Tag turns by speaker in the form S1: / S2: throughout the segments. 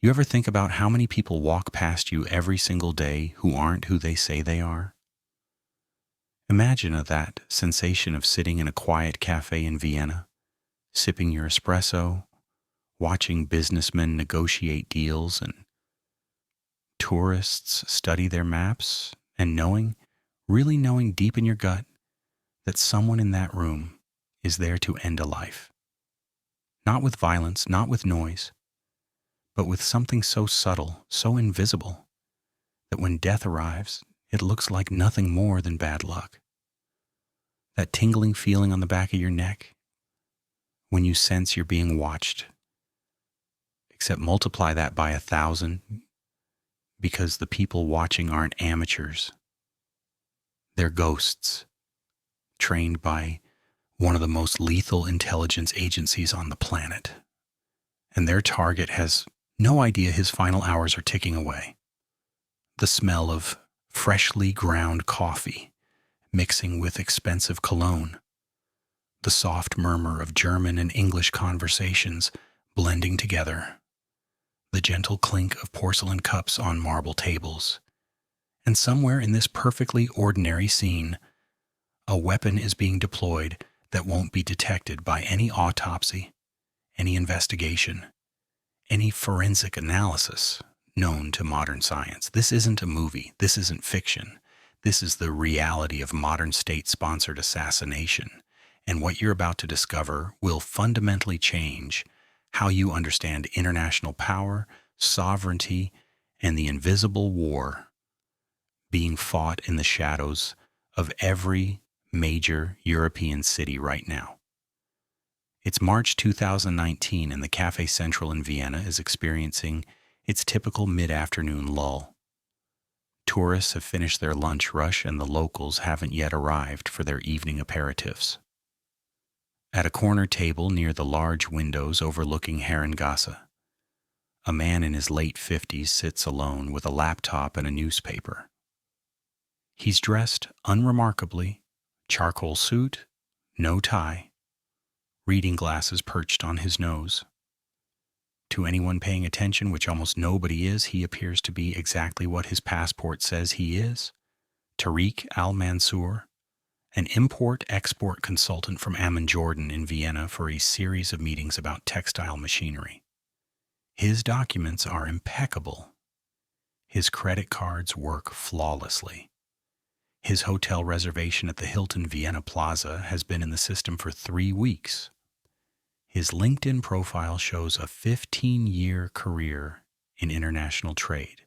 S1: You ever think about how many people walk past you every single day who aren't who they say they are? Imagine that sensation of sitting in a quiet cafe in Vienna, sipping your espresso, watching businessmen negotiate deals and tourists study their maps, and really knowing deep in your gut that someone in that room is there to end a life. Not with violence, not with noise, but with something so subtle, so invisible, that when death arrives, it looks like nothing more than bad luck. That tingling feeling on the back of your neck when you sense you're being watched, except multiply that by 1,000, because the people watching aren't amateurs. They're ghosts, trained by one of the most lethal intelligence agencies on the planet. And their target has no idea his final hours are ticking away. The smell of freshly ground coffee mixing with expensive cologne. The soft murmur of German and English conversations blending together. The gentle clink of porcelain cups on marble tables. And somewhere in this perfectly ordinary scene, a weapon is being deployed that won't be detected by any autopsy, any investigation, any forensic analysis known to modern science. This isn't a movie. This isn't fiction. This is the reality of modern state-sponsored assassination. And what you're about to discover will fundamentally change how you understand international power, sovereignty, and the invisible war being fought in the shadows of every major European city right now. It's March 2019 and the Café Central in Vienna is experiencing its typical mid-afternoon lull. Tourists have finished their lunch rush and the locals haven't yet arrived for their evening aperitifs. At a corner table near the large windows overlooking Herrengasse, a man in his late 50s sits alone with a laptop and a newspaper. He's dressed unremarkably, charcoal suit, no tie, reading glasses perched on his nose. To anyone paying attention, which almost nobody is, he appears to be exactly what his passport says he is, Tariq Al-Mansour, an import-export consultant from Amman, Jordan in Vienna for a series of meetings about textile machinery. His documents are impeccable. His credit cards work flawlessly. His hotel reservation at the Hilton Vienna Plaza has been in the system for 3 weeks. His LinkedIn profile shows a 15-year career in international trade.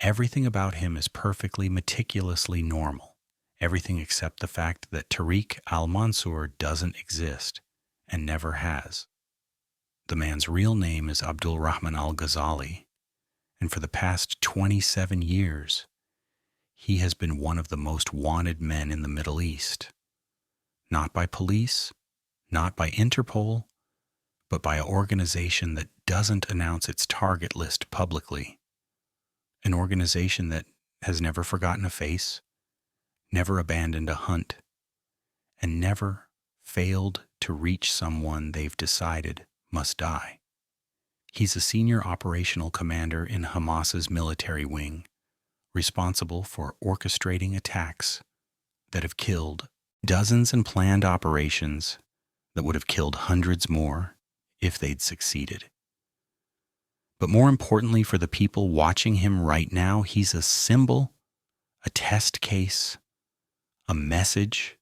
S1: Everything about him is perfectly, meticulously normal. Everything except the fact that Tariq Al-Mansour doesn't exist and never has. The man's real name is Abdul Rahman Al-Ghazali, and for the past 27 years, he has been one of the most wanted men in the Middle East. Not by police, not by Interpol, but by an organization that doesn't announce its target list publicly. An organization that has never forgotten a face, never abandoned a hunt, and never failed to reach someone they've decided must die. He's a senior operational commander in Hamas's military wing, responsible for orchestrating attacks that have killed dozens and planned operations that would have killed hundreds more if they'd succeeded. But more importantly for the people watching him right now, he's a symbol, a test case, a message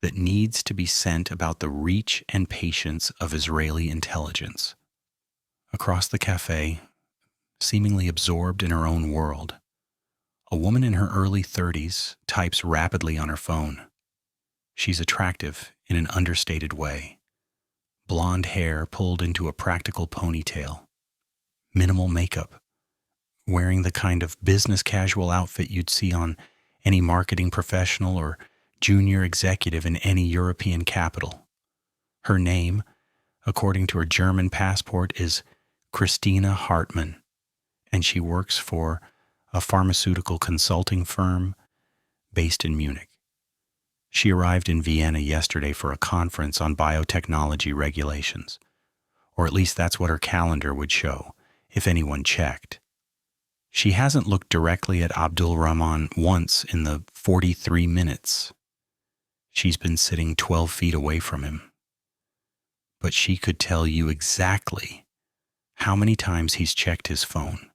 S1: that needs to be sent about the reach and patience of Israeli intelligence. Across the cafe, seemingly absorbed in her own world, a woman in her early 30s types rapidly on her phone. She's attractive in an understated way. Blonde hair pulled into a practical ponytail. Minimal makeup. Wearing the kind of business casual outfit you'd see on any marketing professional or junior executive in any European capital. Her name, according to her German passport, is Christina Hartmann, and she works for a pharmaceutical consulting firm based in Munich. She arrived in Vienna yesterday for a conference on biotechnology regulations, or at least that's what her calendar would show, if anyone checked. She hasn't looked directly at Abdul Rahman once in the 43 minutes. She's been sitting 12 feet away from him. But she could tell you exactly how many times he's checked his phone,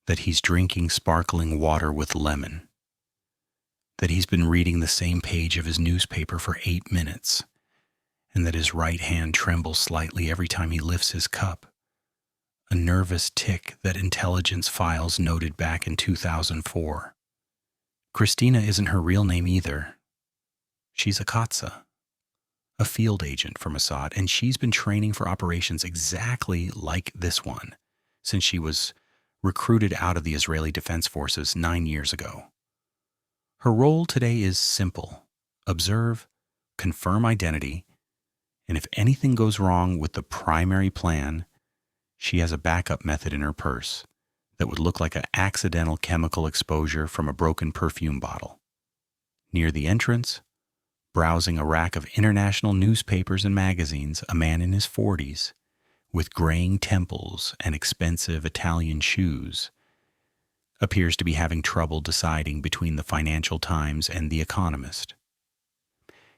S1: that he's drinking sparkling water with lemon, that he's been reading the same page of his newspaper for 8 minutes, and that his right hand trembles slightly every time he lifts his cup, a nervous tick that intelligence files noted back in 2004. Christina isn't her real name either. She's a Katsa, a field agent for Mossad, and she's been training for operations exactly like this one since she was recruited out of the Israeli Defense Forces 9 years ago. Her role today is simple: observe, confirm identity, and if anything goes wrong with the primary plan, she has a backup method in her purse that would look like an accidental chemical exposure from a broken perfume bottle. Near the entrance, browsing a rack of international newspapers and magazines, a man in his 40s, with graying temples and expensive Italian shoes, appears to be having trouble deciding between the Financial Times and The Economist.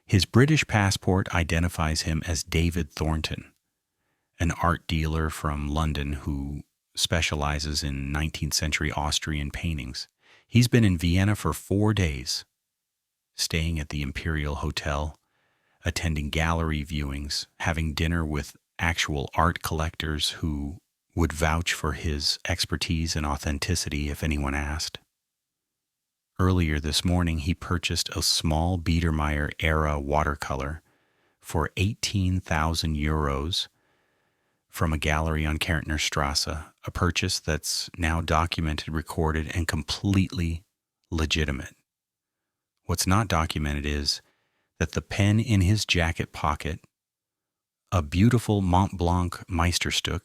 S1: His British passport identifies him as David Thornton, an art dealer from London who specializes in 19th century Austrian paintings. He's been in Vienna for 4 days, staying at the Imperial Hotel, attending gallery viewings, having dinner with actual art collectors who would vouch for his expertise and authenticity if anyone asked. Earlier this morning, he purchased a small Biedermeier-era watercolor for 18,000 euros from a gallery on Kärntner Strasse, a purchase that's now documented, recorded, and completely legitimate. What's not documented is that the pen in his jacket pocket, a beautiful Mont Blanc Meisterstück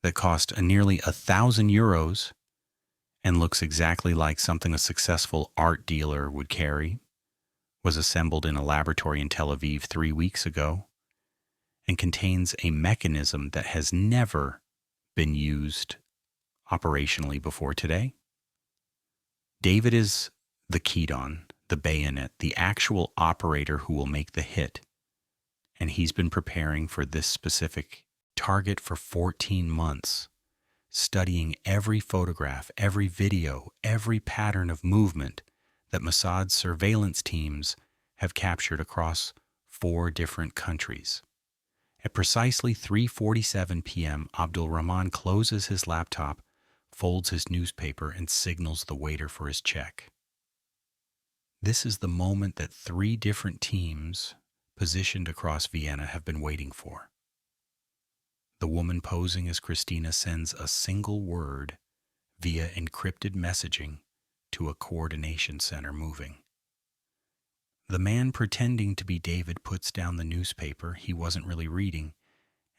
S1: that cost nearly 1,000 euros and looks exactly like something a successful art dealer would carry, was assembled in a laboratory in Tel Aviv 3 weeks ago, and contains a mechanism that has never been used operationally before today. David is the Kedon, the bayonet, the actual operator who will make the hit, and he's been preparing for this specific target for 14 months, studying every photograph, every video, every pattern of movement that Mossad's surveillance teams have captured across 4 different countries. At precisely 3:47 p.m., Abdul Rahman closes his laptop, folds his newspaper, and signals the waiter for his check. This is the moment that 3 different teams positioned across Vienna have been waiting for. The woman posing as Christina sends a single word via encrypted messaging to a coordination center moving. The man pretending to be David puts down the newspaper he wasn't really reading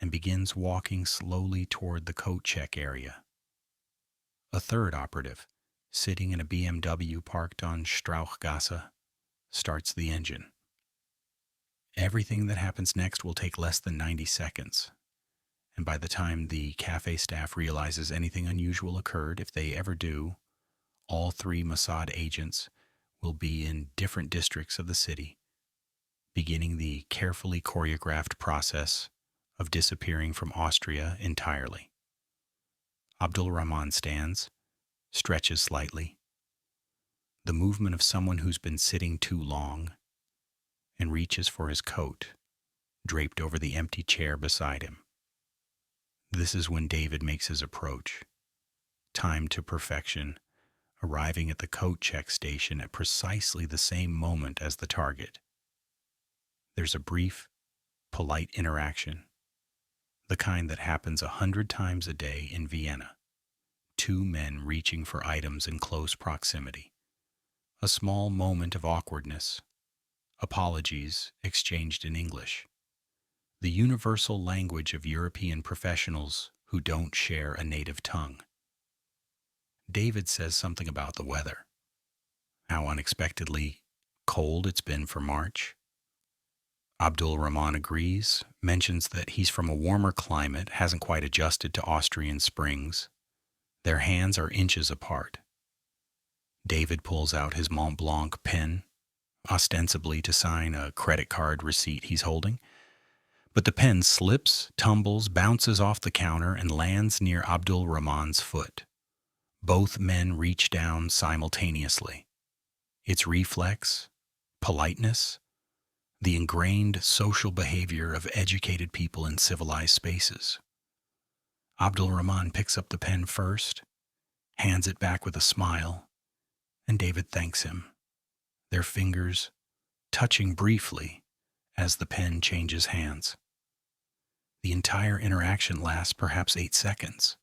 S1: and begins walking slowly toward the coat check area. A third operative, sitting in a BMW parked on Strauchgasse, starts the engine. Everything that happens next will take less than 90 seconds. And by the time the cafe staff realizes anything unusual occurred, if they ever do, all 3 Mossad agents will be in different districts of the city, beginning the carefully choreographed process of disappearing from Austria entirely. Abdul Rahman stands, stretches slightly, the movement of someone who's been sitting too long, and reaches for his coat, draped over the empty chair beside him. This is when David makes his approach, timed to perfection, arriving at the coat check station at precisely the same moment as the target. There's a brief, polite interaction, the kind that happens 100 times a day in Vienna. 2 men reaching for items in close proximity. A small moment of awkwardness. Apologies exchanged in English. The universal language of European professionals who don't share a native tongue. David says something about the weather. How unexpectedly cold it's been for March. Abdul Rahman agrees, mentions that he's from a warmer climate, hasn't quite adjusted to Austrian springs. Their hands are inches apart. David pulls out his Mont Blanc pen, ostensibly to sign a credit card receipt he's holding. But the pen slips, tumbles, bounces off the counter, and lands near Abdul Rahman's foot. Both men reach down simultaneously. It's reflex, politeness, the ingrained social behavior of educated people in civilized spaces. Abdul Rahman picks up the pen first, hands it back with a smile, and David thanks him, their fingers touching briefly as the pen changes hands. The entire interaction lasts perhaps 8 seconds.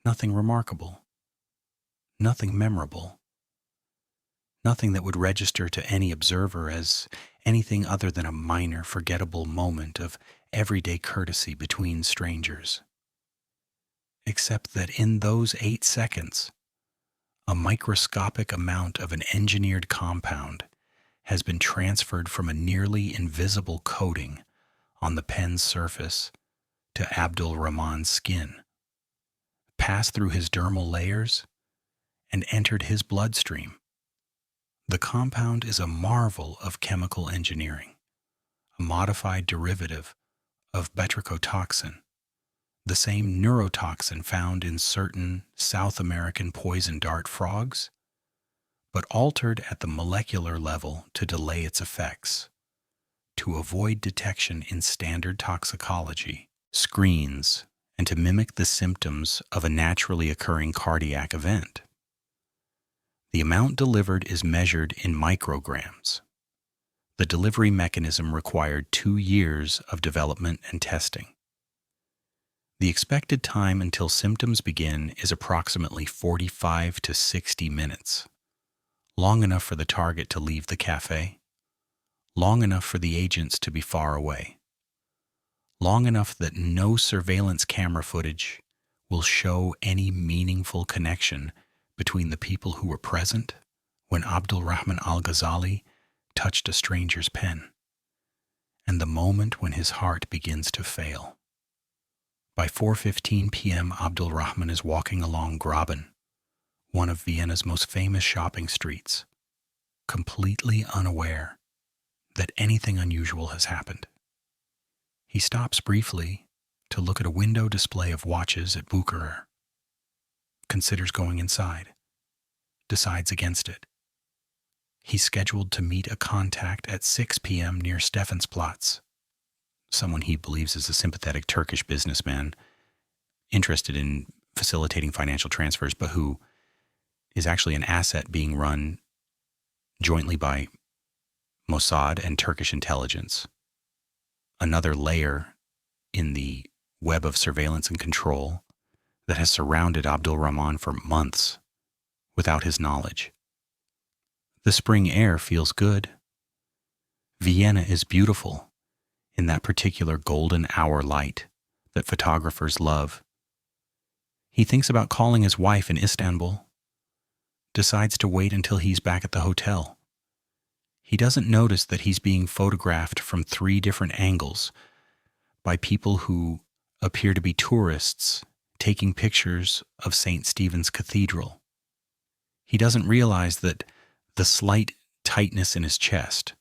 S1: Nothing remarkable, nothing memorable, nothing that would register to any observer as anything other than a minor, forgettable moment of everyday courtesy between strangers. Except that in those 8 seconds, a microscopic amount of an engineered compound has been transferred from a nearly invisible coating on the pen's surface to Abdul Rahman's skin, passed through his dermal layers, and entered his bloodstream. The compound is a marvel of chemical engineering, a modified derivative of batrachotoxin, the same neurotoxin found in certain South American poison dart frogs, but altered at the molecular level to delay its effects, to avoid detection in standard toxicology screens, and to mimic the symptoms of a naturally occurring cardiac event. The amount delivered is measured in micrograms. The delivery mechanism required 2 years of development and testing. The expected time until symptoms begin is approximately 45 to 60 minutes, long enough for the target to leave the cafe, long enough for the agents to be far away, long enough that no surveillance camera footage will show any meaningful connection between the people who were present when Abdul Rahman al-Ghazali touched a stranger's pen, and the moment when his heart begins to fail. By 4:15 p.m., Abdul Rahman is walking along Graben, one of Vienna's most famous shopping streets, completely unaware that anything unusual has happened. He stops briefly to look at a window display of watches at Bucherer, considers going inside, decides against it. He's scheduled to meet a contact at 6 p.m. near Stephansplatz, someone he believes is a sympathetic Turkish businessman interested in facilitating financial transfers, but who is actually an asset being run jointly by Mossad and Turkish intelligence, another layer in the web of surveillance and control that has surrounded Abdul Rahman for months without his knowledge. The spring air feels good. Vienna is beautiful in that particular golden hour light that photographers love. He thinks about calling his wife in Istanbul, decides to wait until he's back at the hotel. He doesn't notice that he's being photographed from 3 different angles by people who appear to be tourists taking pictures of St. Stephen's Cathedral. He doesn't realize that the slight tightness in his chest,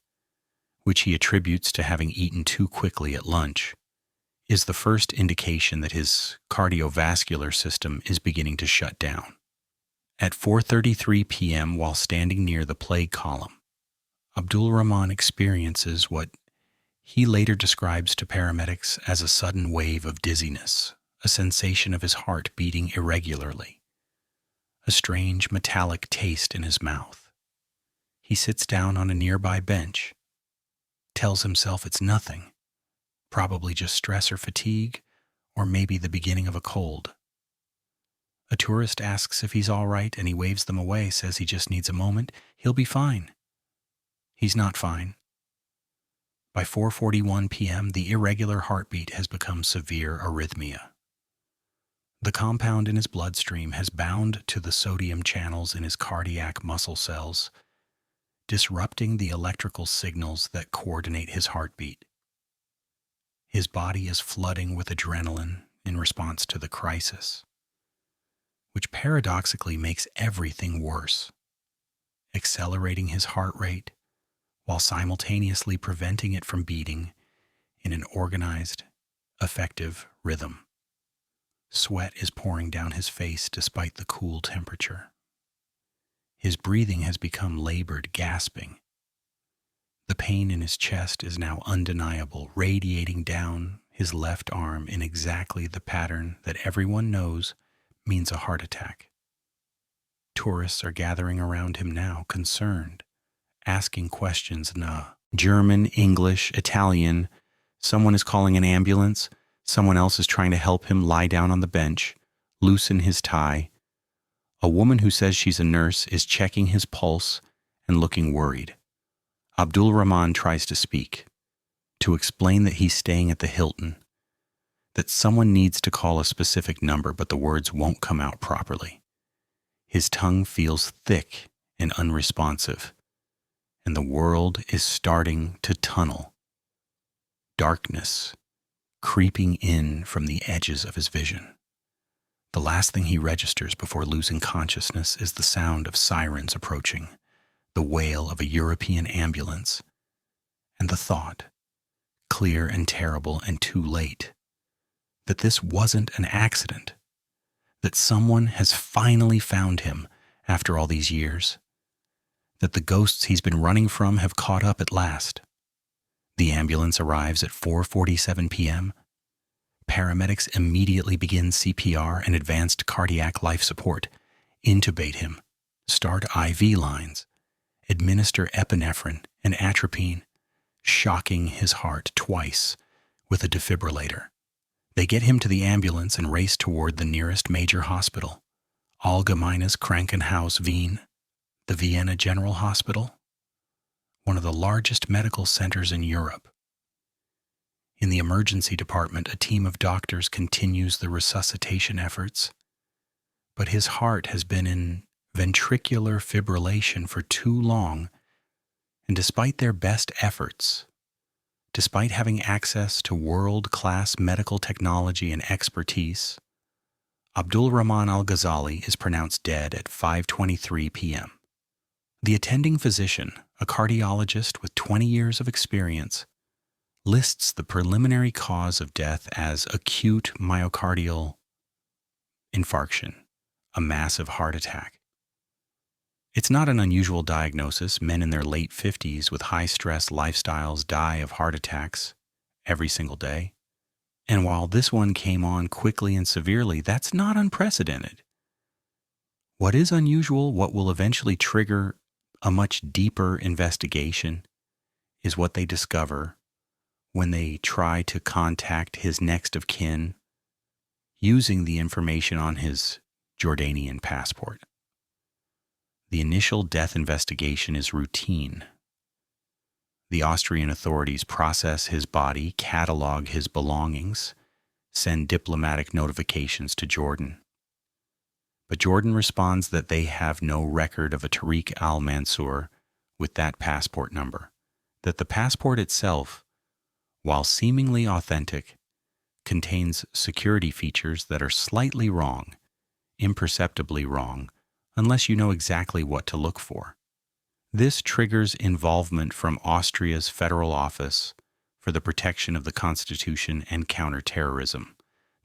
S1: which he attributes to having eaten too quickly at lunch, is the first indication that his cardiovascular system is beginning to shut down. At 4:33 p.m., while standing near the plague column, Abdul Rahman experiences what he later describes to paramedics as a sudden wave of dizziness, a sensation of his heart beating irregularly, a strange metallic taste in his mouth. He sits down on a nearby bench, tells himself it's nothing, probably just stress or fatigue, or maybe the beginning of a cold. A tourist asks if he's all right, and he waves them away, says he just needs a moment. He'll be fine. He's not fine. By 4:41 p.m., the irregular heartbeat has become severe arrhythmia. The compound in his bloodstream has bound to the sodium channels in his cardiac muscle cells, disrupting the electrical signals that coordinate his heartbeat. His body is flooding with adrenaline in response to the crisis, which paradoxically makes everything worse, accelerating his heart rate while simultaneously preventing it from beating in an organized, effective rhythm. Sweat is pouring down his face despite the cool temperature. His breathing has become labored, gasping. The pain in his chest is now undeniable, radiating down his left arm in exactly the pattern that everyone knows means a heart attack. Tourists are gathering around him now, concerned, asking questions in German, English, Italian. Someone is calling an ambulance. Someone else is trying to help him lie down on the bench, loosen his tie. A woman who says she's a nurse is checking his pulse and looking worried. Abdul Rahman tries to speak, to explain that he's staying at the Hilton, that someone needs to call a specific number, but the words won't come out properly. His tongue feels thick and unresponsive, and the world is starting to tunnel. Darkness creeping in from the edges of his vision. The last thing he registers before losing consciousness is the sound of sirens approaching, the wail of a European ambulance, and the thought, clear and terrible and too late, that this wasn't an accident, that someone has finally found him after all these years, that the ghosts he's been running from have caught up at last. The ambulance arrives at 4:47 p.m. Paramedics immediately begin CPR and advanced cardiac life support, intubate him, start IV lines, administer epinephrine and atropine, shocking his heart twice with a defibrillator. They get him to the ambulance and race toward the nearest major hospital, Allgemeines Krankenhaus Wien, the Vienna General Hospital, one of the largest medical centers in Europe. In the emergency department, a team of doctors continues the resuscitation efforts, but his heart has been in ventricular fibrillation for too long, and despite their best efforts, despite having access to world-class medical technology and expertise, Abdul Rahman al-Ghazali is pronounced dead at 5:23 p.m. The attending physician, a cardiologist with 20 years of experience, lists the preliminary cause of death as acute myocardial infarction, a massive heart attack. It's not an unusual diagnosis. Men in their late 50s with high-stress lifestyles die of heart attacks every single day. And while this one came on quickly and severely, that's not unprecedented. What is unusual, what will eventually trigger a much deeper investigation, is what they discover when they try to contact his next of kin using the information on his Jordanian passport. The initial death investigation is routine. The Austrian authorities process his body, catalog his belongings, send diplomatic notifications to Jordan. But Jordan responds that they have no record of a Tariq al-Mansour with that passport number, that the passport itself, while seemingly authentic, contains security features that are slightly wrong, imperceptibly wrong, unless you know exactly what to look for. This triggers involvement from Austria's Federal Office for the Protection of the Constitution and Counterterrorism,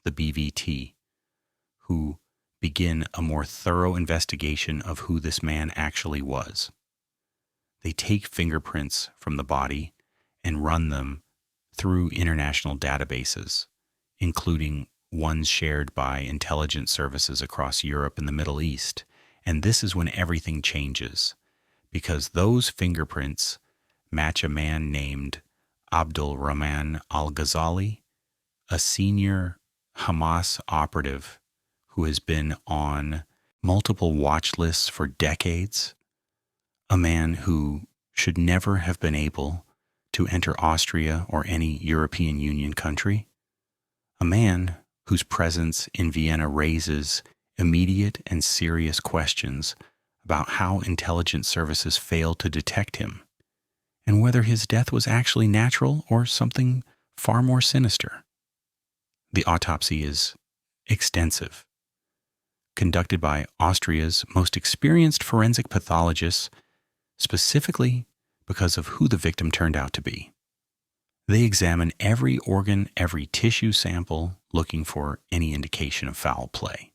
S1: the BVT, who begin a more thorough investigation of who this man actually was. They take fingerprints from the body and run them through international databases, including ones shared by intelligence services across Europe and the Middle East. And this is when everything changes, because those fingerprints match a man named Abdul Rahman al-Ghazali, a senior Hamas operative who has been on multiple watch lists for decades, a man who should never have been able to enter Austria or any European Union country, a man whose presence in Vienna raises immediate and serious questions about how intelligence services failed to detect him, and whether his death was actually natural or something far more sinister. The autopsy is extensive, conducted by Austria's most experienced forensic pathologists, specifically because of who the victim turned out to be. They examine every organ, every tissue sample, looking for any indication of foul play.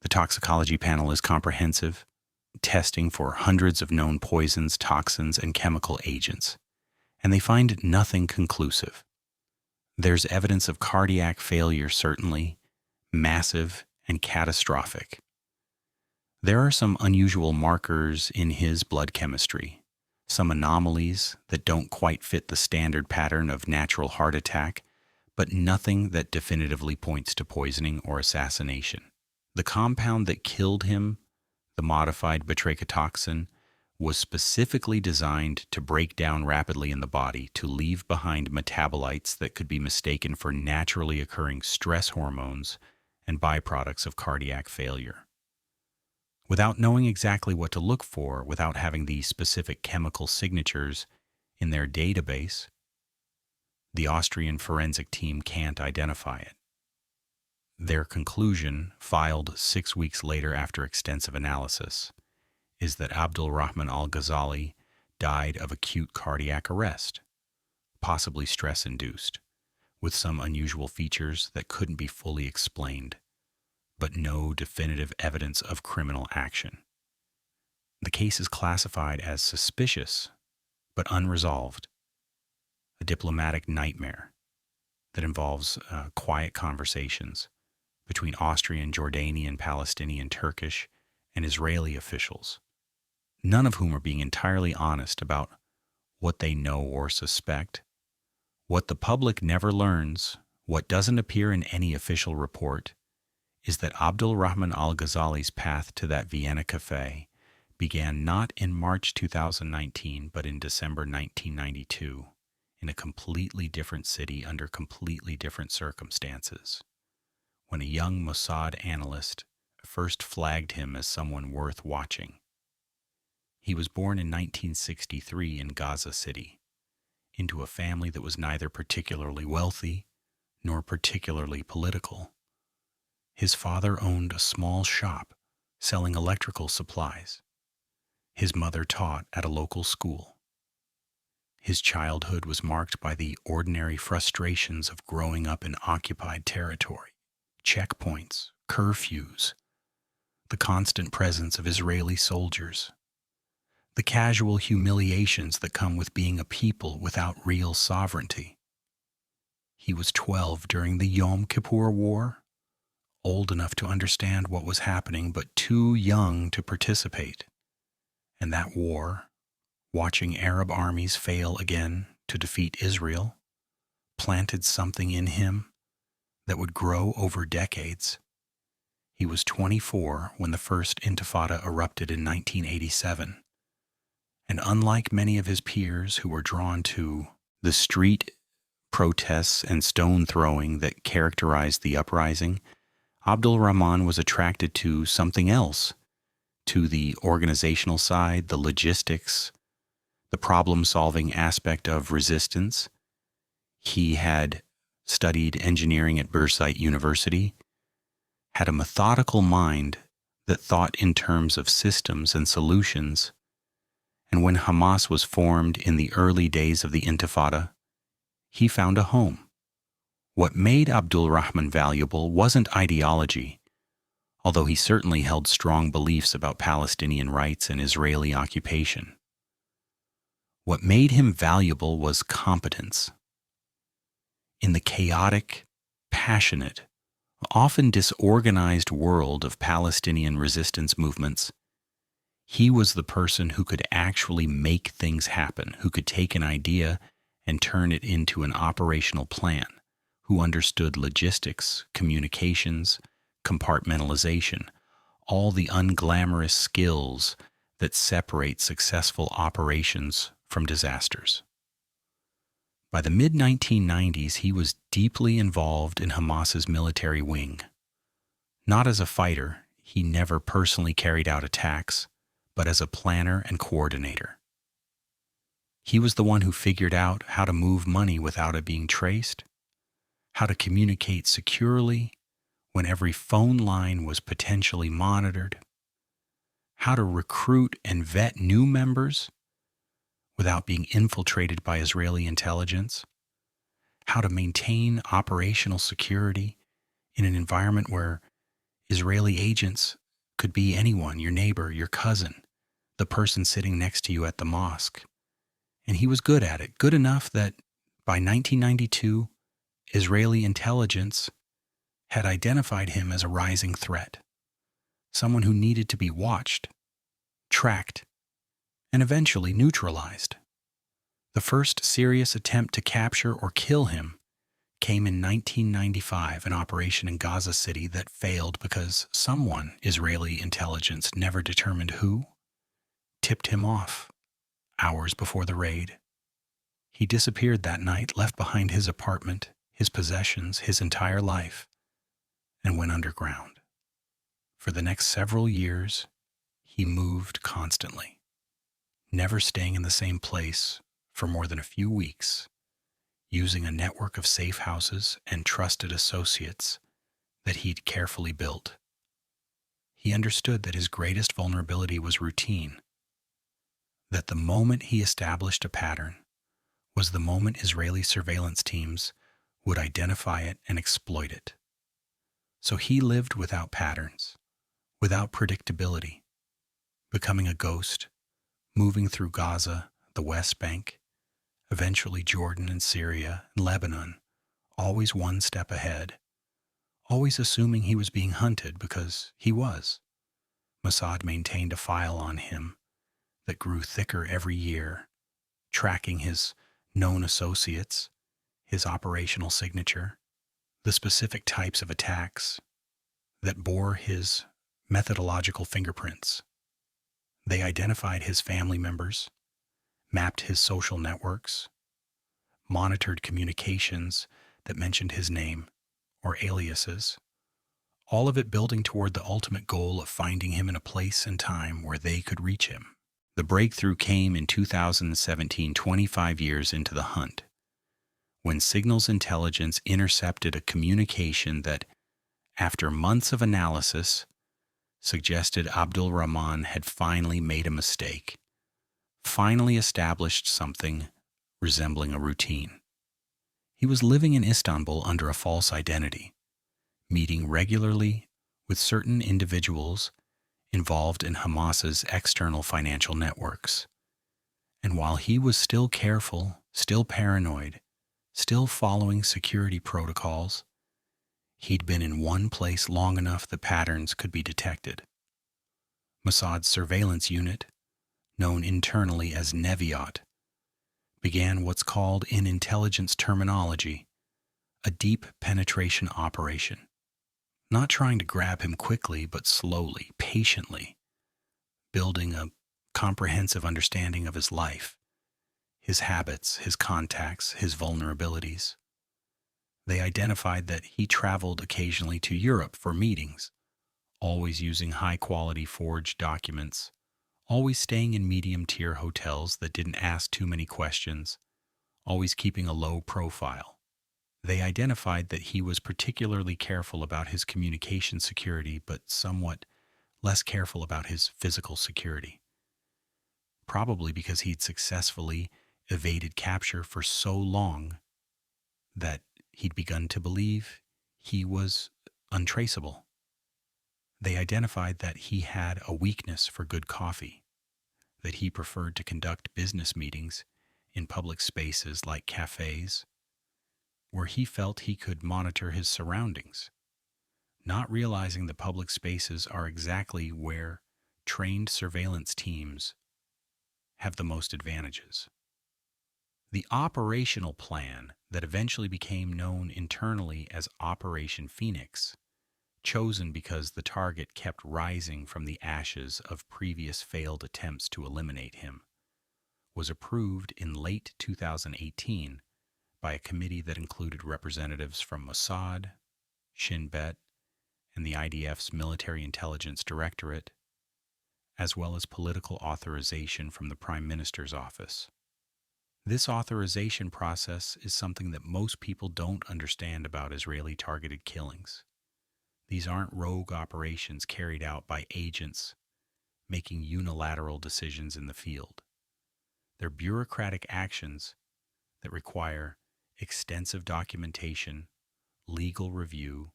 S1: The toxicology panel is comprehensive, testing for hundreds of known poisons, toxins, and chemical agents, and they find nothing conclusive. There's evidence of cardiac failure, certainly, massive and catastrophic. There are some unusual markers in his blood chemistry, some anomalies that don't quite fit the standard pattern of natural heart attack, but nothing that definitively points to poisoning or assassination. The compound that killed him, the modified batrachotoxin, was specifically designed to break down rapidly in the body to leave behind metabolites that could be mistaken for naturally occurring stress hormones and byproducts of cardiac failure. Without knowing exactly what to look for, without having the specific chemical signatures in their database, the Austrian forensic team can't identify it. Their conclusion, filed 6 weeks later after extensive analysis, is that Abdul Rahman al-Ghazali died of acute cardiac arrest, possibly stress-induced, with some unusual features that couldn't be fully explained, but no definitive evidence of criminal action. The case is classified as suspicious, but unresolved, a diplomatic nightmare that involves quiet conversations between Austrian, Jordanian, Palestinian, Turkish, and Israeli officials, none of whom are being entirely honest about what they know or suspect. What the public never learns, what doesn't appear in any official report, is that Abdul Rahman al-Ghazali's path to that Vienna cafe began not in March 2019, but in December 1992, in a completely different city under completely different circumstances, when a young Mossad analyst first flagged him as someone worth watching. He was born in 1963 in Gaza City, into a family that was neither particularly wealthy nor particularly political. His father owned a small shop selling electrical supplies. His mother taught at a local school. His childhood was marked by the ordinary frustrations of growing up in occupied territory, checkpoints, curfews, the constant presence of Israeli soldiers, the casual humiliations that come with being a people without real sovereignty. He was 12 during the Yom Kippur War, old enough to understand what was happening, but too young to participate. And that war, watching Arab armies fail again to defeat Israel, planted something in him that would grow over decades. He was 24 when the first Intifada erupted in 1987. And unlike many of his peers who were drawn to the street protests and stone throwing that characterized the uprising, Abdul Rahman was attracted to something else, to the organizational side, the logistics, the problem-solving aspect of resistance. He had studied engineering at Birzeit University, had a methodical mind that thought in terms of systems and solutions, and when Hamas was formed in the early days of the Intifada, he found a home. What made Abdul Rahman valuable wasn't ideology, although he certainly held strong beliefs about Palestinian rights and Israeli occupation. What made him valuable was competence. In the chaotic, passionate, often disorganized world of Palestinian resistance movements, he was the person who could actually make things happen, who could take an idea and turn it into an operational plan, who understood logistics, communications, compartmentalization, all the unglamorous skills that separate successful operations from disasters. By the mid-1990s, he was deeply involved in Hamas's military wing. Not as a fighter, he never personally carried out attacks, but as a planner and coordinator. He was the one who figured out how to move money without it being traced, how to communicate securely when every phone line was potentially monitored, how to recruit and vet new members without being infiltrated by Israeli intelligence, how to maintain operational security in an environment where Israeli agents could be anyone, your neighbor, your cousin, the person sitting next to you at the mosque. And he was good at it, good enough that by 1992, Israeli intelligence had identified him as a rising threat, someone who needed to be watched, tracked, and eventually neutralized. The first serious attempt to capture or kill him came in 1995, an operation in Gaza City that failed because someone, Israeli intelligence never determined who, tipped him off hours before the raid. He disappeared that night, left behind his apartment, his possessions, his entire life, and went underground. For the next several years, he moved constantly, never staying in the same place for more than a few weeks, using a network of safe houses and trusted associates that he'd carefully built. He understood that his greatest vulnerability was routine, that the moment he established a pattern was the moment Israeli surveillance teams would identify it and exploit it. So he lived without patterns, without predictability, becoming a ghost, moving through Gaza, the West Bank, eventually Jordan and Syria and Lebanon, always one step ahead, always assuming he was being hunted because he was. Mossad maintained a file on him that grew thicker every year, tracking his known associates, his operational signature, the specific types of attacks that bore his methodological fingerprints. They identified his family members, mapped his social networks, monitored communications that mentioned his name or aliases, all of it building toward the ultimate goal of finding him in a place and time where they could reach him. The breakthrough came in 2017, 25 years into the hunt, when signals intelligence intercepted a communication that, after months of analysis, suggested Abdul Rahman had finally made a mistake, finally established something resembling a routine. He was living in Istanbul under a false identity, meeting regularly with certain individuals involved in Hamas's external financial networks. And while he was still careful, still paranoid, still following security protocols, he'd been in one place long enough that patterns could be detected. Mossad's surveillance unit, known internally as Neviot, began what's called in intelligence terminology a deep penetration operation, not trying to grab him quickly but slowly, patiently, building a comprehensive understanding of his life, his habits, his contacts, his vulnerabilities. They identified that he traveled occasionally to Europe for meetings, always using high-quality forged documents, always staying in medium-tier hotels that didn't ask too many questions, always keeping a low profile. They identified that he was particularly careful about his communication security, but somewhat less careful about his physical security, probably because he'd successfully evaded capture for so long that he'd begun to believe he was untraceable. They identified that he had a weakness for good coffee, that he preferred to conduct business meetings in public spaces like cafes, where he felt he could monitor his surroundings, not realizing the public spaces are exactly where trained surveillance teams have the most advantages. The operational plan that eventually became known internally as Operation Phoenix, chosen because the target kept rising from the ashes of previous failed attempts to eliminate him, was approved in late 2018 by a committee that included representatives from Mossad, Shin Bet, and the IDF's Military Intelligence Directorate, as well as political authorization from the Prime Minister's office. This authorization process is something that most people don't understand about Israeli targeted killings. These aren't rogue operations carried out by agents making unilateral decisions in the field. They're bureaucratic actions that require extensive documentation, legal review,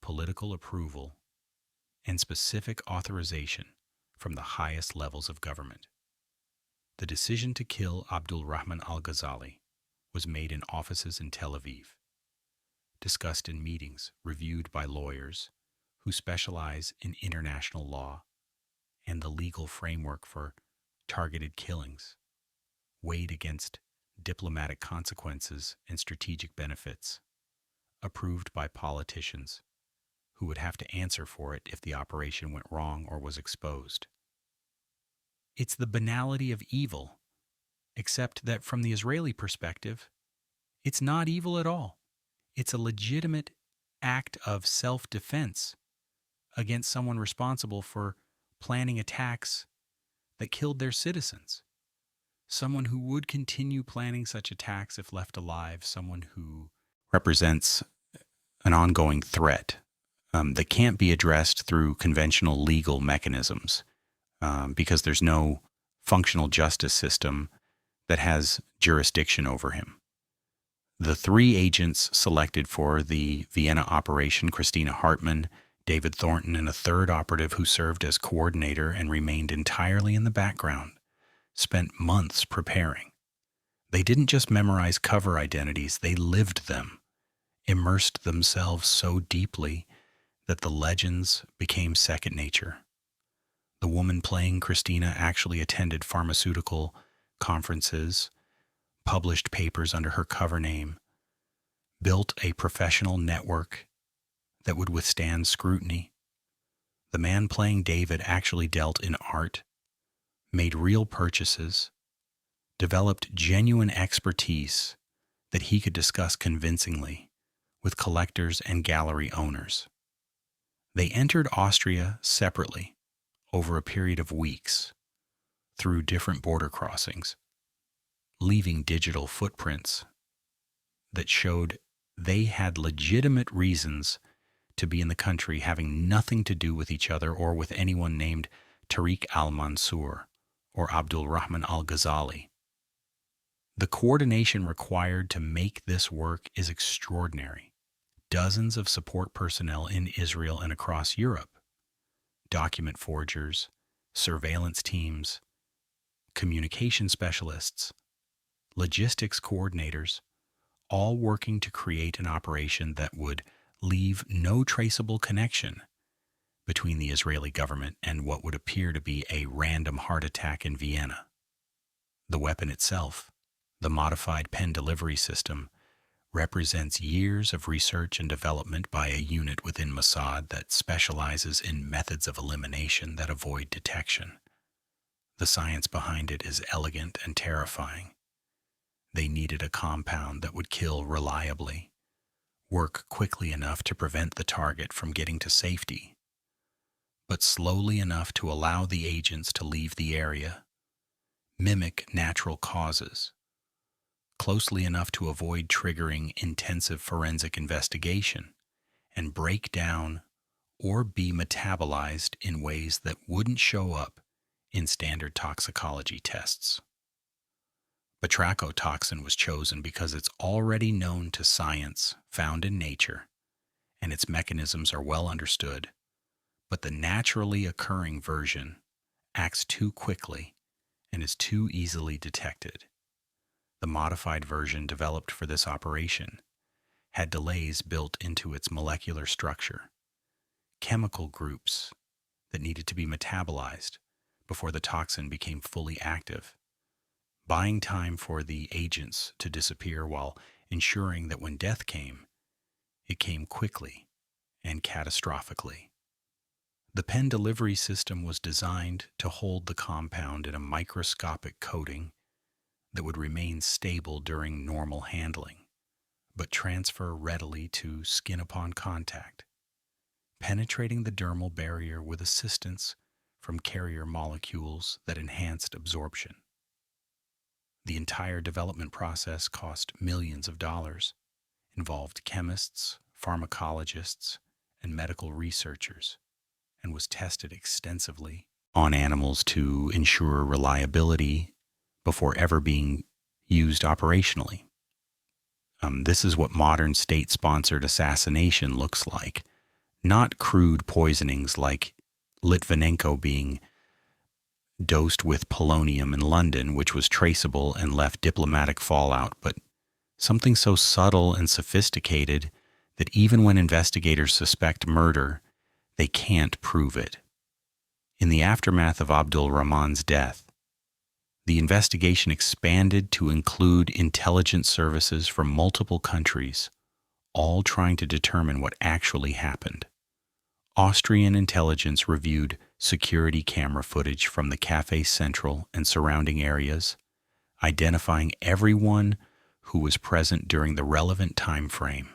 S1: political approval, and specific authorization from the highest levels of government. The decision to kill Abdul Rahman al-Ghazali was made in offices in Tel Aviv, discussed in meetings reviewed by lawyers who specialize in international law and the legal framework for targeted killings, weighed against diplomatic consequences and strategic benefits, approved by politicians who would have to answer for it if the operation went wrong or was exposed. It's the banality of evil, except that from the Israeli perspective, it's not evil at all. It's a legitimate act of self-defense against someone responsible for planning attacks that killed their citizens. Someone who would continue planning such attacks if left alive, someone who represents an ongoing threat that can't be addressed through conventional legal mechanisms because there's no functional justice system that has jurisdiction over him. The three agents selected for the Vienna operation, Christina Hartmann, David Thornton, and a third operative who served as coordinator and remained entirely in the background, spent months preparing. They didn't just memorize cover identities, they lived them, immersed themselves so deeply that the legends became second nature. The woman playing Christina actually attended pharmaceutical conferences, published papers under her cover name, built a professional network that would withstand scrutiny. The man playing David actually dealt in art, made real purchases, developed genuine expertise that he could discuss convincingly with collectors and gallery owners. They entered Austria separately over a period of weeks through different border crossings, leaving digital footprints that showed they had legitimate reasons to be in the country, having nothing to do with each other or with anyone named Tariq al-Mansour or Abdul Rahman al-Ghazali. The coordination required to make this work is extraordinary. Dozens of support personnel in Israel and across Europe, document forgers, surveillance teams, communication specialists, logistics coordinators, all working to create an operation that would leave no traceable connection between the Israeli government and what would appear to be a random heart attack in Vienna. The weapon itself, the modified pen delivery system, represents years of research and development by a unit within Mossad that specializes in methods of elimination that avoid detection. The science behind it is elegant and terrifying. They needed a compound that would kill reliably, work quickly enough to prevent the target from getting to safety, but slowly enough to allow the agents to leave the area, mimic natural causes, closely enough to avoid triggering intensive forensic investigation, and break down or be metabolized in ways that wouldn't show up in standard toxicology tests. Batrachotoxin was chosen because it's already known to science, found in nature, and its mechanisms are well understood, but the naturally occurring version acts too quickly and is too easily detected. The modified version developed for this operation had delays built into its molecular structure, chemical groups that needed to be metabolized before the toxin became fully active, buying time for the agents to disappear while ensuring that when death came, it came quickly and catastrophically. The pen delivery system was designed to hold the compound in a microscopic coating that would remain stable during normal handling, but transfer readily to skin upon contact, penetrating the dermal barrier with assistance from carrier molecules that enhanced absorption. The entire development process cost millions of dollars, involved chemists, pharmacologists, and medical researchers, and was tested extensively on animals to ensure reliability before ever being used operationally. This is what modern state-sponsored assassination looks like. Not crude poisonings like Litvinenko being dosed with polonium in London, which was traceable and left diplomatic fallout, but something so subtle and sophisticated that even when investigators suspect murder, they can't prove it. In the aftermath of Abdul Rahman's death, the investigation expanded to include intelligence services from multiple countries, all trying to determine what actually happened. Austrian intelligence reviewed security camera footage from the Café Central and surrounding areas, identifying everyone who was present during the relevant time frame,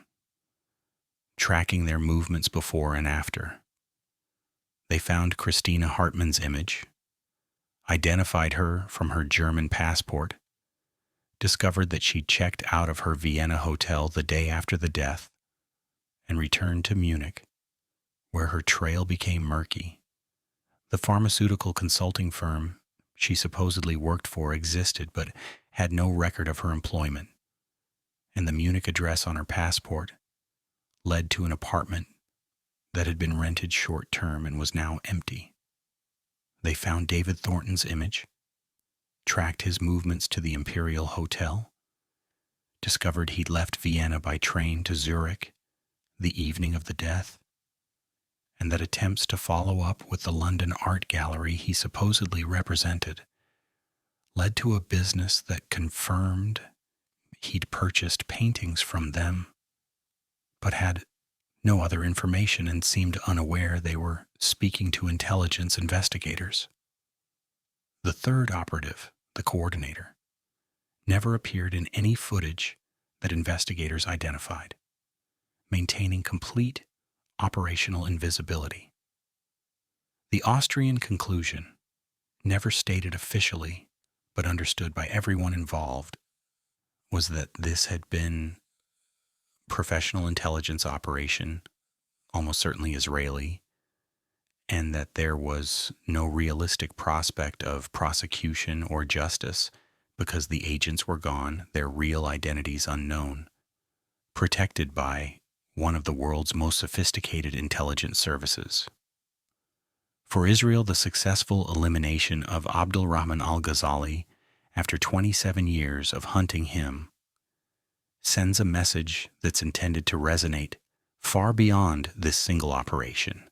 S1: tracking their movements before and after. They found Christina Hartmann's image, identified her from her German passport, discovered that she'd checked out of her Vienna hotel the day after the death, and returned to Munich, where her trail became murky. The pharmaceutical consulting firm she supposedly worked for existed but had no record of her employment, and the Munich address on her passport led to an apartment that had been rented short-term and was now empty. They found David Thornton's image, tracked his movements to the Imperial Hotel, discovered he'd left Vienna by train to Zurich the evening of the death, and that attempts to follow up with the London art gallery he supposedly represented led to a business that confirmed he'd purchased paintings from them, but had no other information and seemed unaware they were speaking to intelligence investigators. The third operative, the coordinator, never appeared in any footage that investigators identified, maintaining complete operational invisibility. The Austrian conclusion, never stated officially but understood by everyone involved, was that this had been professional intelligence operation, almost certainly Israeli, and that there was no realistic prospect of prosecution or justice because the agents were gone, their real identities unknown, protected by one of the world's most sophisticated intelligence services. For Israel, the successful elimination of Abdul Rahman al-Ghazali after 27 years of hunting him sends a message that's intended to resonate far beyond this single operation.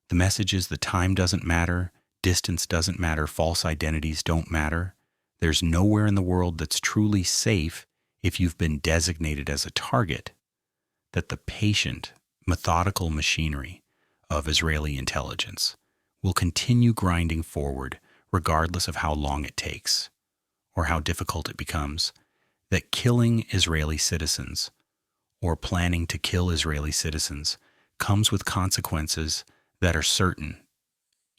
S1: The message is that time doesn't matter, distance doesn't matter, false identities don't matter. There's nowhere in the world that's truly safe if you've been designated as a target, that the patient, methodical machinery of Israeli intelligence will continue grinding forward regardless of how long it takes or how difficult it becomes, that killing Israeli citizens or planning to kill Israeli citizens comes with consequences that are certain,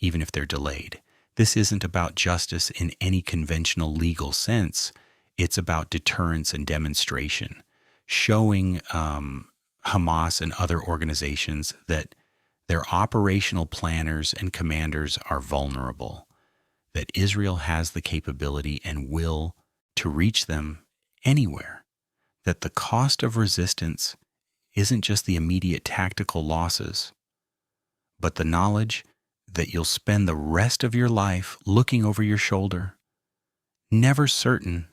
S1: even if they're delayed. This isn't about justice in any conventional legal sense. It's about deterrence and demonstration, showing Hamas and other organizations that their operational planners and commanders are vulnerable, that Israel has the capability and will to reach them anywhere, that the cost of resistance isn't just the immediate tactical losses, but the knowledge that you'll spend the rest of your life looking over your shoulder, never certain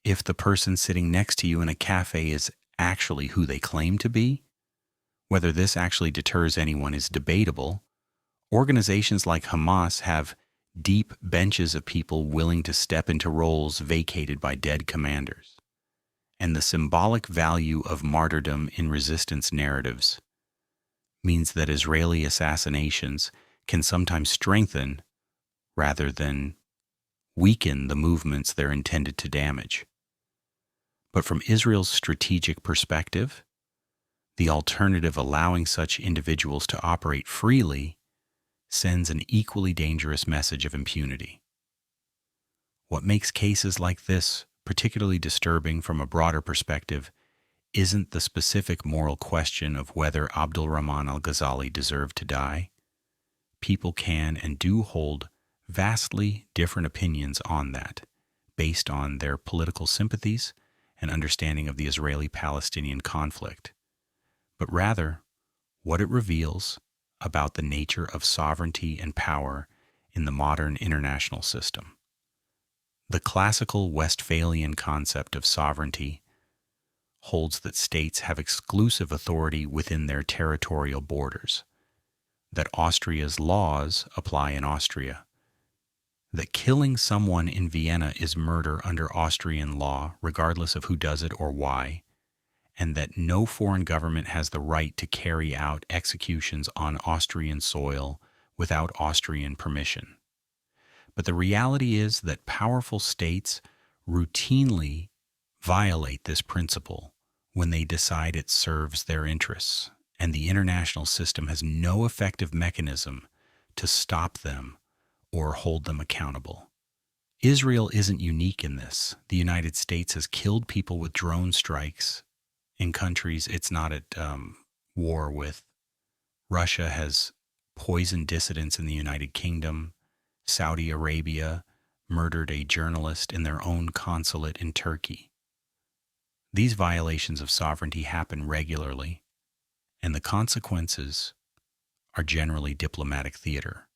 S1: if the person sitting next to you in a cafe is actually who they claim to be. Whether this actually deters anyone is debatable. Organizations like Hamas have deep benches of people willing to step into roles vacated by dead commanders. And the symbolic value of martyrdom in resistance narratives means that Israeli assassinations can sometimes strengthen rather than weaken the movements they're intended to damage. But from Israel's strategic perspective, the alternative allowing such individuals to operate freely sends an equally dangerous message of impunity. What makes cases like this particularly disturbing from a broader perspective isn't the specific moral question of whether Abdul Rahman al-Ghazali deserved to die. People can and do hold vastly different opinions on that, based on their political sympathies and understanding of the Israeli-Palestinian conflict, but rather what it reveals about the nature of sovereignty and power in the modern international system. The classical Westphalian concept of sovereignty holds that states have exclusive authority within their territorial borders, that Austria's laws apply in Austria, that killing someone in Vienna is murder under Austrian law, regardless of who does it or why, and that no foreign government has the right to carry out executions on Austrian soil without Austrian permission. But the reality is that powerful states routinely violate this principle when they decide it serves their interests, and the international system has no effective mechanism to stop them or hold them accountable. Israel isn't unique in this. The United States has killed people with drone strikes in countries it's not at war with. Russia has poisoned dissidents in the United Kingdom. Saudi Arabia murdered a journalist in their own consulate in Turkey. These violations of sovereignty happen regularly, and the consequences are generally diplomatic theater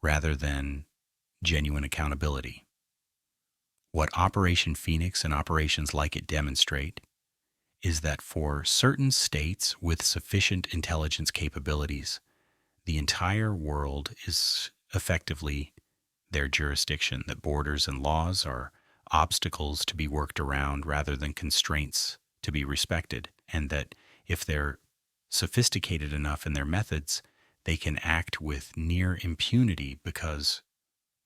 S1: rather than genuine accountability. What Operation Phoenix and operations like it demonstrate is that for certain states with sufficient intelligence capabilities, the entire world is effectively their jurisdiction, that borders and laws are obstacles to be worked around rather than constraints to be respected, and that if they're sophisticated enough in their methods, they can act with near impunity because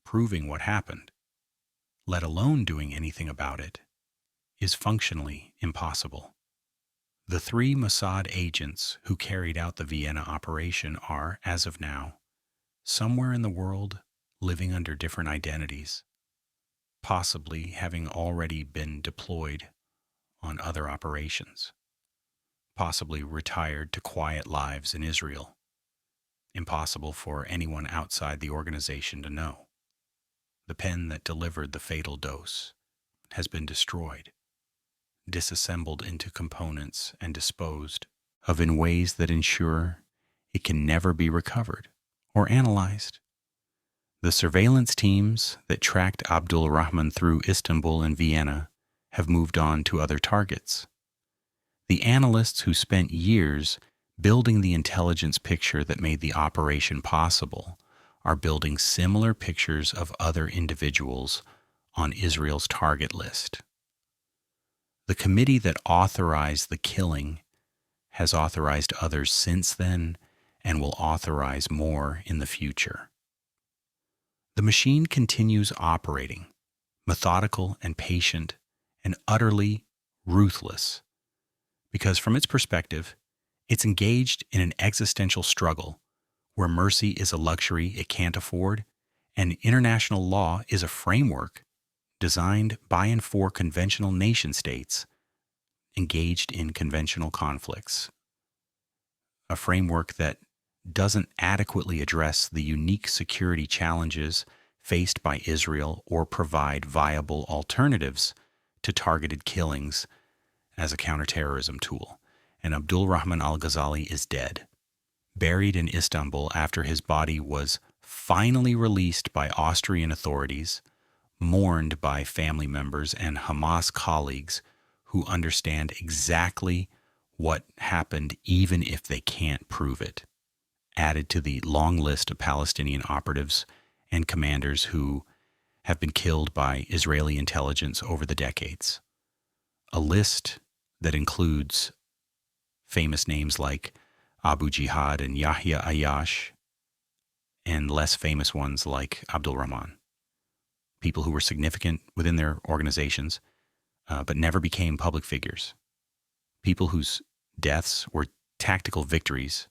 S1: proving what happened, let alone doing anything about it, is functionally impossible. The 3 Mossad agents who carried out the Vienna operation are, as of now, somewhere in the world living under different identities, possibly having already been deployed on other operations, possibly retired to quiet lives in Israel. Impossible for anyone outside the organization to know. The pen that delivered the fatal dose has been destroyed, disassembled into components and disposed of in ways that ensure it can never be recovered or analyzed. The surveillance teams that tracked Abdul Rahman through Istanbul and Vienna have moved on to other targets. The analysts who spent years building the intelligence picture that made the operation possible are building similar pictures of other individuals on Israel's target list. The committee that authorized the killing has authorized others since then and will authorize more in the future. The machine continues operating, methodical and patient and utterly ruthless, because from its perspective, it's engaged in an existential struggle where mercy is a luxury it can't afford, and international law is a framework designed by and for conventional nation-states engaged in conventional conflicts. A framework that doesn't adequately address the unique security challenges faced by Israel or provide viable alternatives to targeted killings as a counterterrorism tool. And Abdul Rahman al-Ghazali is dead, buried in Istanbul after his body was finally released by Austrian authorities, mourned by family members and Hamas colleagues who understand exactly what happened even if they can't prove it, added to the long list of Palestinian operatives and commanders who have been killed by Israeli intelligence over the decades. A list that includes famous names like Abu Jihad and Yahya Ayyash, and less famous ones like Abdul Rahman. People who were significant within their organizations, but never became public figures. People whose deaths were tactical victories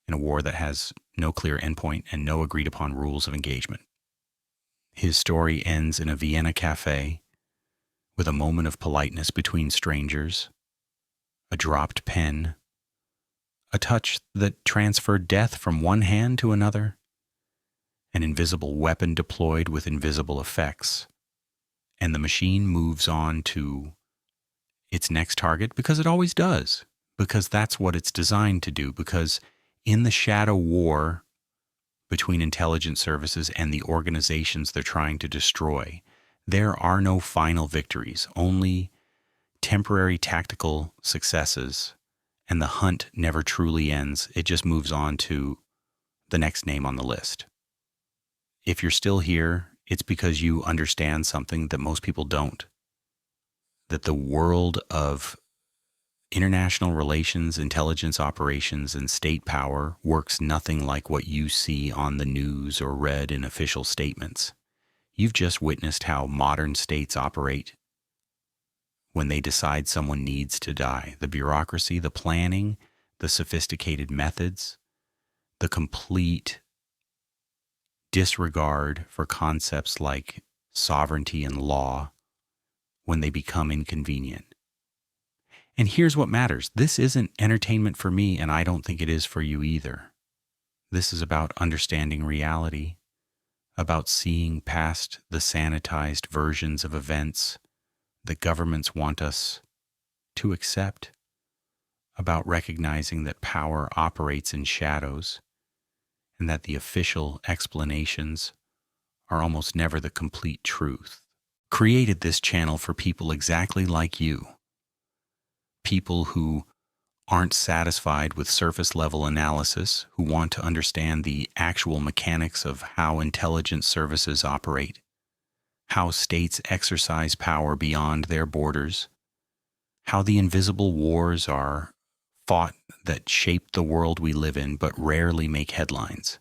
S1: in a war that has no clear endpoint, and no agreed upon rules of engagement. His story ends in a Vienna cafe with a moment of politeness between strangers, a dropped pen, a touch that transferred death from one hand to another, an invisible weapon deployed with invisible effects, and the machine moves on to its next target because it always does, because that's what it's designed to do, because in the shadow war between intelligence services and the organizations they're trying to destroy, there are no final victories, only temporary tactical successes, and the hunt never truly ends. It just moves on to the next name on the list. If you're still here, it's because you understand something that most people don't, that the world of international relations, intelligence operations, and state power works nothing like what you see on the news or read in official statements. You've just witnessed how modern states operate when they decide someone needs to die. The bureaucracy, the planning, the sophisticated methods, the complete disregard for concepts like sovereignty and law when they become inconvenient. And here's what matters. This isn't entertainment for me, and I don't think it is for you either. This is about understanding reality, about seeing past the sanitized versions of events that governments want us to accept, about recognizing that power operates in shadows and that the official explanations are almost never the complete truth. Created this channel for people exactly like you, people who aren't satisfied with surface level analysis, who want to understand the actual mechanics of how intelligence services operate, how states exercise power beyond their borders, how the invisible wars are fought that shape the world we live in but rarely make headlines.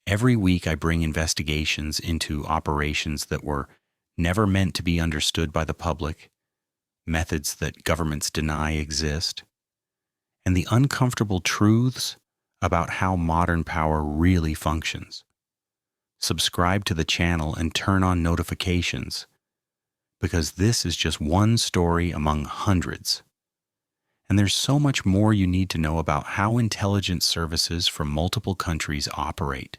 S1: Every week I bring investigations into operations that were never meant to be understood by the public, methods that governments deny exist, and the uncomfortable truths about how modern power really functions. Subscribe to the channel and turn on notifications, because this is just one story among hundreds. And there's so much more you need to know about how intelligence services from multiple countries operate,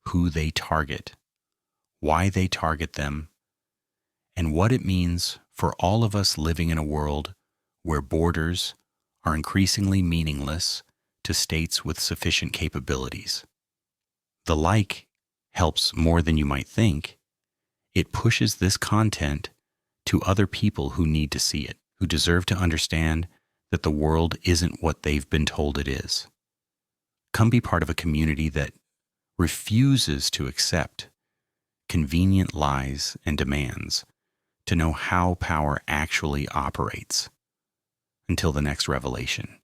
S1: who they target, why they target them, and what it means for all of us living in a world where borders are increasingly meaningless to states with sufficient capabilities. The like helps more than you might think. It pushes this content to other people who need to see it, who deserve to understand that the world isn't what they've been told it is. Come be part of a community that refuses to accept convenient lies and demands to know how power actually operates. Until the next revelation.